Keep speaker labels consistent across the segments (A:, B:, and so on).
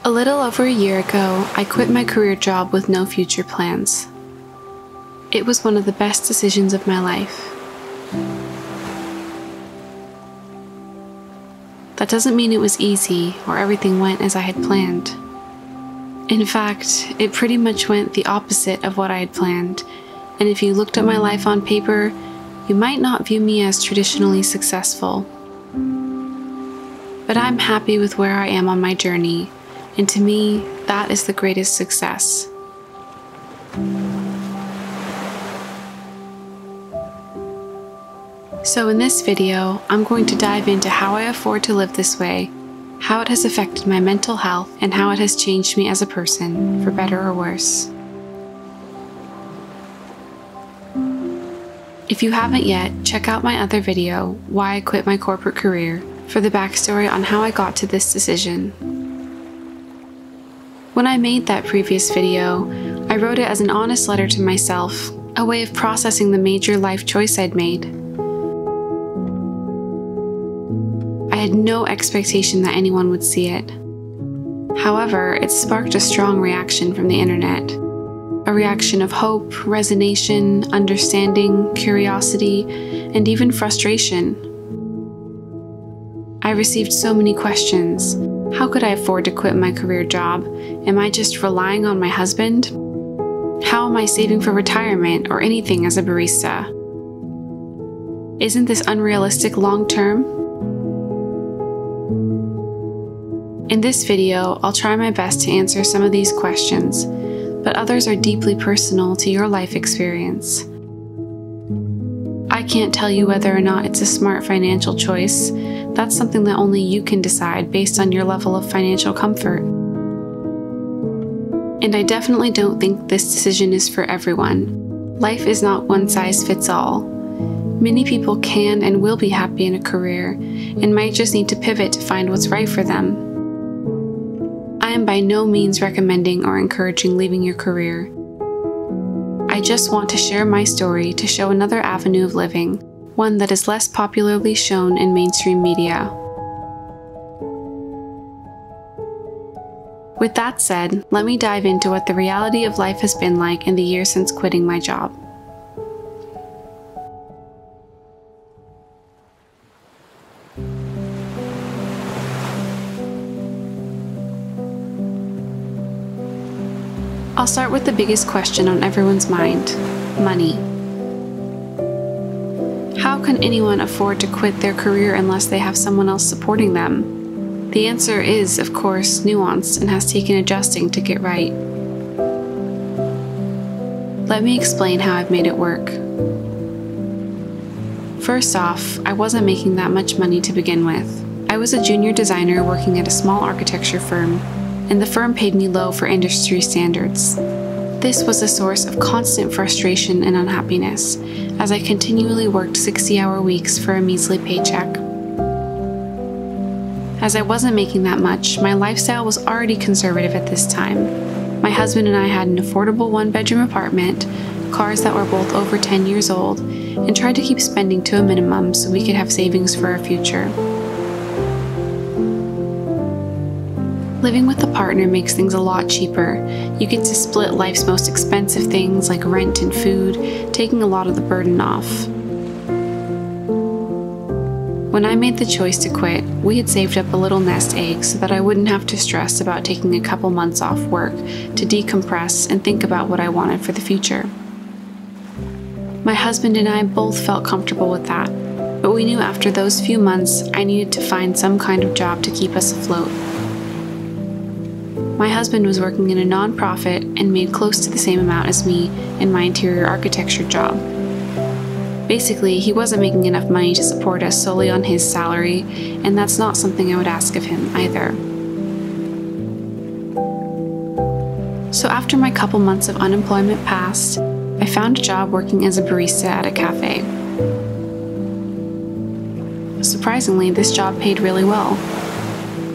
A: A little over a year ago, I quit my career job with no future plans. It was one of the best decisions of my life. That doesn't mean it was easy or everything went as I had planned. In fact, it pretty much went the opposite of what I had planned, and if you looked at my life on paper, you might not view me as traditionally successful. But I'm happy with where I am on my journey, and to me, that is the greatest success. So in this video, I'm going to dive into how I afford to live this way, how it has affected my mental health, and how it has changed me as a person, for better or worse. If you haven't yet, check out my other video, Why I Quit My Corporate Career, for the backstory on how I got to this decision. When I made that previous video, I wrote it as an honest letter to myself, a way of processing the major life choice I'd made. I had no expectation that anyone would see it. However, it sparked a strong reaction from the internet. A reaction of hope, resignation, understanding, curiosity, and even frustration. I received so many questions. How could I afford to quit my career job? Am I just relying on my husband? How am I saving for retirement or anything as a barista? Isn't this unrealistic long term? In this video, I'll try my best to answer some of these questions, but others are deeply personal to your life experience. I can't tell you whether or not it's a smart financial choice. That's something that only you can decide based on your level of financial comfort. And I definitely don't think this decision is for everyone. Life is not one size fits all. Many people can and will be happy in a career, and might just need to pivot to find what's right for them. I am by no means recommending or encouraging leaving your career. I just want to share my story to show another avenue of living, one that is less popularly shown in mainstream media. With that said, let me dive into what the reality of life has been like in the years since quitting my job. I'll start with the biggest question on everyone's mind: money. How can anyone afford to quit their career unless they have someone else supporting them? The answer is, of course, nuanced and has taken adjusting to get right. Let me explain how I've made it work. First off, I wasn't making that much money to begin with. I was a junior designer working at a small architecture firm, and the firm paid me low for industry standards. This was a source of constant frustration and unhappiness, as I continually worked 60-hour weeks for a measly paycheck. As I wasn't making that much, my lifestyle was already conservative at this time. My husband and I had an affordable one-bedroom apartment, cars that were both over 10 years old, and tried to keep spending to a minimum so we could have savings for our future. Living with a partner makes things a lot cheaper. You get to split life's most expensive things like rent and food, taking a lot of the burden off. When I made the choice to quit, we had saved up a little nest egg so that I wouldn't have to stress about taking a couple months off work to decompress and think about what I wanted for the future. My husband and I both felt comfortable with that, but we knew after those few months I needed to find some kind of job to keep us afloat. My husband was working in a non-profit and made close to the same amount as me in my interior architecture job. Basically, he wasn't making enough money to support us solely on his salary, and that's not something I would ask of him either. So after my couple months of unemployment passed, I found a job working as a barista at a cafe. Surprisingly, this job paid really well.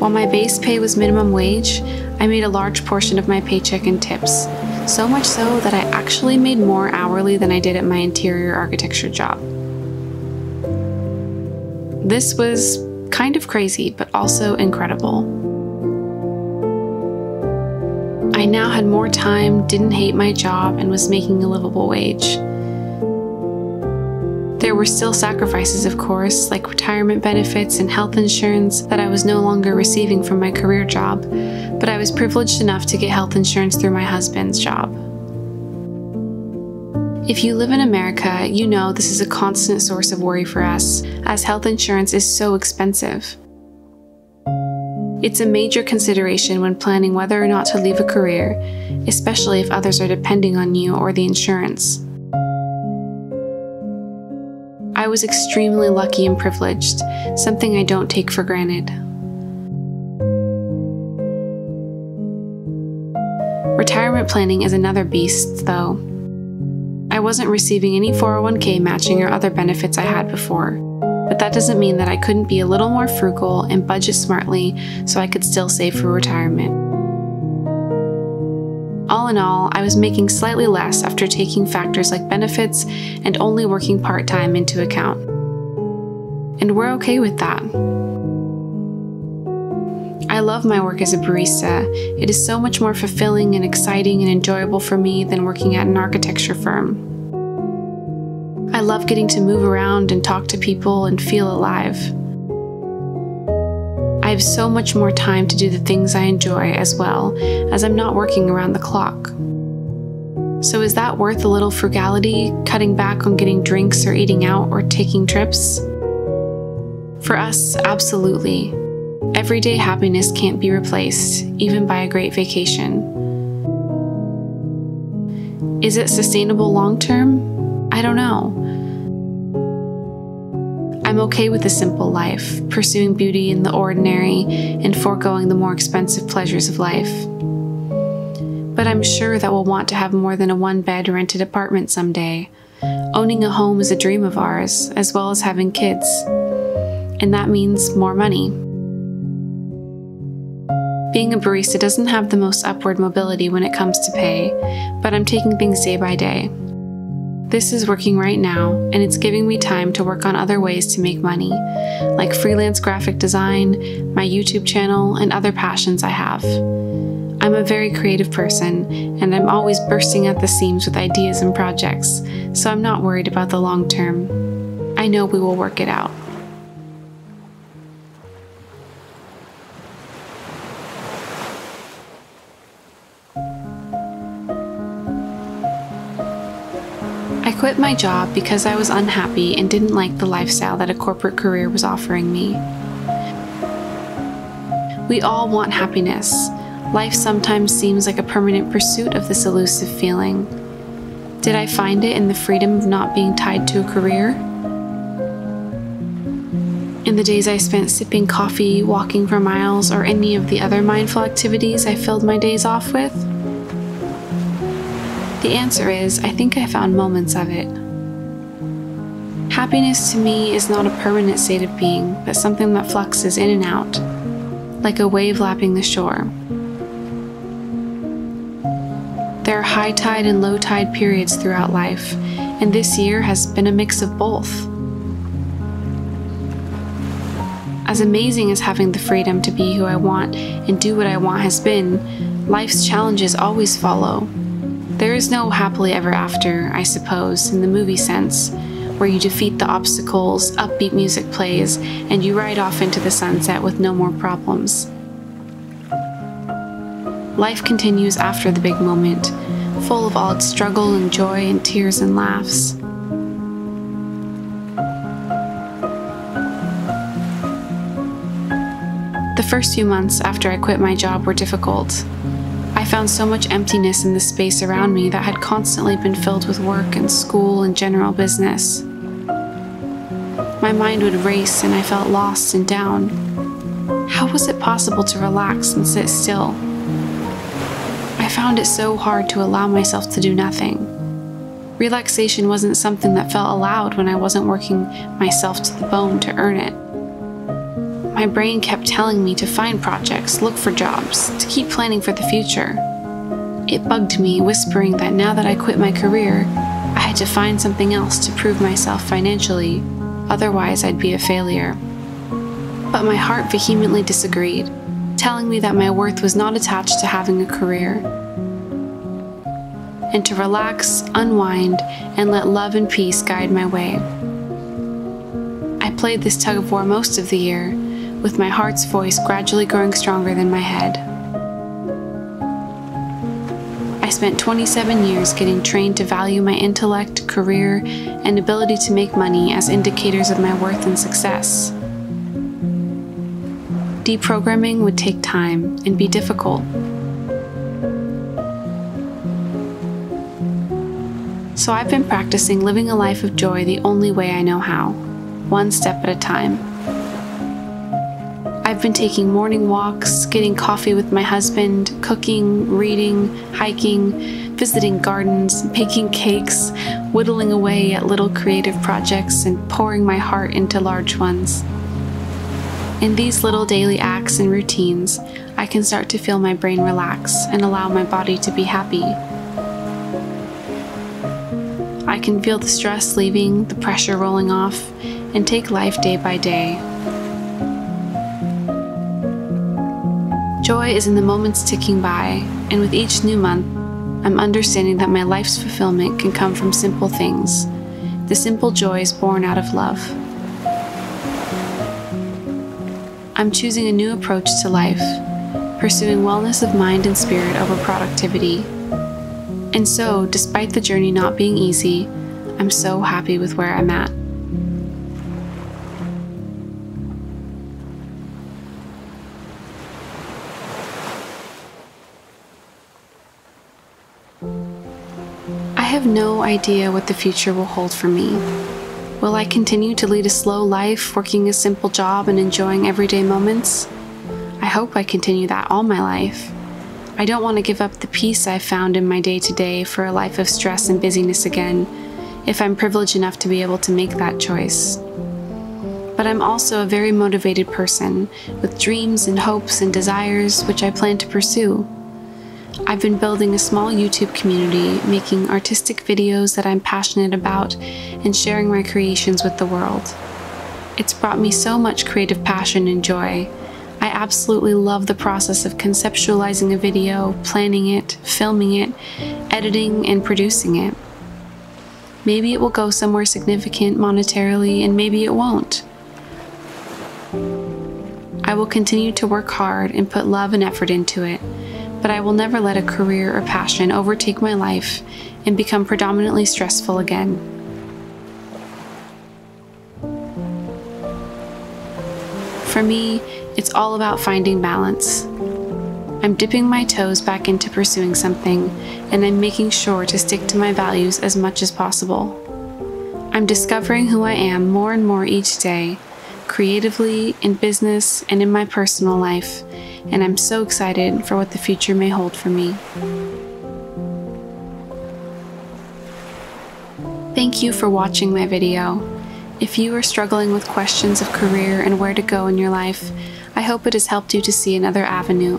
A: While my base pay was minimum wage, I made a large portion of my paycheck in tips, so much so that I actually made more hourly than I did at my interior architecture job. This was kind of crazy, but also incredible. I now had more time, didn't hate my job, and was making a livable wage. There were still sacrifices, of course, like retirement benefits and health insurance that I was no longer receiving from my career job, but I was privileged enough to get health insurance through my husband's job. If you live in America, you know this is a constant source of worry for us, as health insurance is so expensive. It's a major consideration when planning whether or not to leave a career, especially if others are depending on you or the insurance. I was extremely lucky and privileged, something I don't take for granted. Retirement planning is another beast, though. I wasn't receiving any 401k matching or other benefits I had before, but that doesn't mean that I couldn't be a little more frugal and budget smartly so I could still save for retirement. All in all, I was making slightly less after taking factors like benefits and only working part-time into account. And we're okay with that. I love my work as a barista. It is so much more fulfilling and exciting and enjoyable for me than working at an architecture firm. I love getting to move around and talk to people and feel alive. I have so much more time to do the things I enjoy as well, as I'm not working around the clock. So is that worth a little frugality, cutting back on getting drinks or eating out or taking trips? For us, absolutely. Everyday happiness can't be replaced, even by a great vacation. Is it sustainable long term? I don't know. I'm okay with a simple life, pursuing beauty in the ordinary and foregoing the more expensive pleasures of life. But I'm sure that we'll want to have more than a one-bed rented apartment someday. Owning a home is a dream of ours, as well as having kids. And that means more money. Being a barista doesn't have the most upward mobility when it comes to pay, but I'm taking things day by day. This is working right now, and it's giving me time to work on other ways to make money, like freelance graphic design, my YouTube channel, and other passions I have. I'm a very creative person, and I'm always bursting at the seams with ideas and projects, so I'm not worried about the long term. I know we will work it out. I quit my job because I was unhappy and didn't like the lifestyle that a corporate career was offering me. We all want happiness. Life sometimes seems like a permanent pursuit of this elusive feeling. Did I find it in the freedom of not being tied to a career? In the days I spent sipping coffee, walking for miles, or any of the other mindful activities I filled my days off with? The answer is, I think I found moments of it. Happiness to me is not a permanent state of being, but something that fluxes in and out, like a wave lapping the shore. There are high tide and low tide periods throughout life, and this year has been a mix of both. As amazing as having the freedom to be who I want and do what I want has been, life's challenges always follow. There is no happily ever after, I suppose, in the movie sense, where you defeat the obstacles, upbeat music plays, and you ride off into the sunset with no more problems. Life continues after the big moment, full of all its struggle and joy and tears and laughs. The first few months after I quit my job were difficult. I found so much emptiness in the space around me that had constantly been filled with work and school and general business. My mind would race and I felt lost and down. How was it possible to relax and sit still? I found it so hard to allow myself to do nothing. Relaxation wasn't something that felt allowed when I wasn't working myself to the bone to earn it. My brain kept telling me to find projects, look for jobs, to keep planning for the future. It bugged me, whispering that now that I quit my career, I had to find something else to prove myself financially, otherwise I'd be a failure. But my heart vehemently disagreed, telling me that my worth was not attached to having a career. and to relax, unwind, and let love and peace guide my way. I played this tug of war most of the year, with my heart's voice gradually growing stronger than my head. I spent 27 years getting trained to value my intellect, career, and ability to make money as indicators of my worth and success. Deprogramming would take time and be difficult. So I've been practicing living a life of joy the only way I know how, one step at a time. I've been taking morning walks, getting coffee with my husband, cooking, reading, hiking, visiting gardens, baking cakes, whittling away at little creative projects, and pouring my heart into large ones. In these little daily acts and routines, I can start to feel my brain relax and allow my body to be happy. I can feel the stress leaving, the pressure rolling off, and take life day by day. Joy is in the moments ticking by, and with each new month, I'm understanding that my life's fulfillment can come from simple things, the simple joys born out of love. I'm choosing a new approach to life, pursuing wellness of mind and spirit over productivity. And so, despite the journey not being easy, I'm so happy with where I'm at. I have no idea what the future will hold for me. Will I continue to lead a slow life, working a simple job and enjoying everyday moments? I hope I continue that all my life. I don't want to give up the peace I've found in my day-to-day for a life of stress and busyness again, if I'm privileged enough to be able to make that choice. But I'm also a very motivated person, with dreams and hopes and desires which I plan to pursue. I've been building a small YouTube community, making artistic videos that I'm passionate about, and sharing my creations with the world. It's brought me so much creative passion and joy. I absolutely love the process of conceptualizing a video, planning it, filming it, editing, and producing it. Maybe it will go somewhere significant monetarily, and maybe it won't. I will continue to work hard and put love and effort into it, but I will never let a career or passion overtake my life and become predominantly stressful again. For me, it's all about finding balance. I'm dipping my toes back into pursuing something, and I'm making sure to stick to my values as much as possible. I'm discovering who I am more and more each day, creatively, in business, and in my personal life, and I'm so excited for what the future may hold for me. Thank you for watching my video. If you are struggling with questions of career and where to go in your life, I hope it has helped you to see another avenue,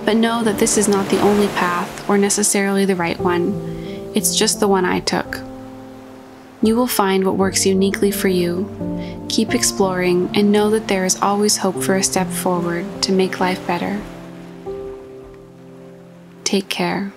A: but know that this is not the only path or necessarily the right one. It's just the one I took. You will find what works uniquely for you. Keep exploring and know that there is always hope for a step forward to make life better. Take care.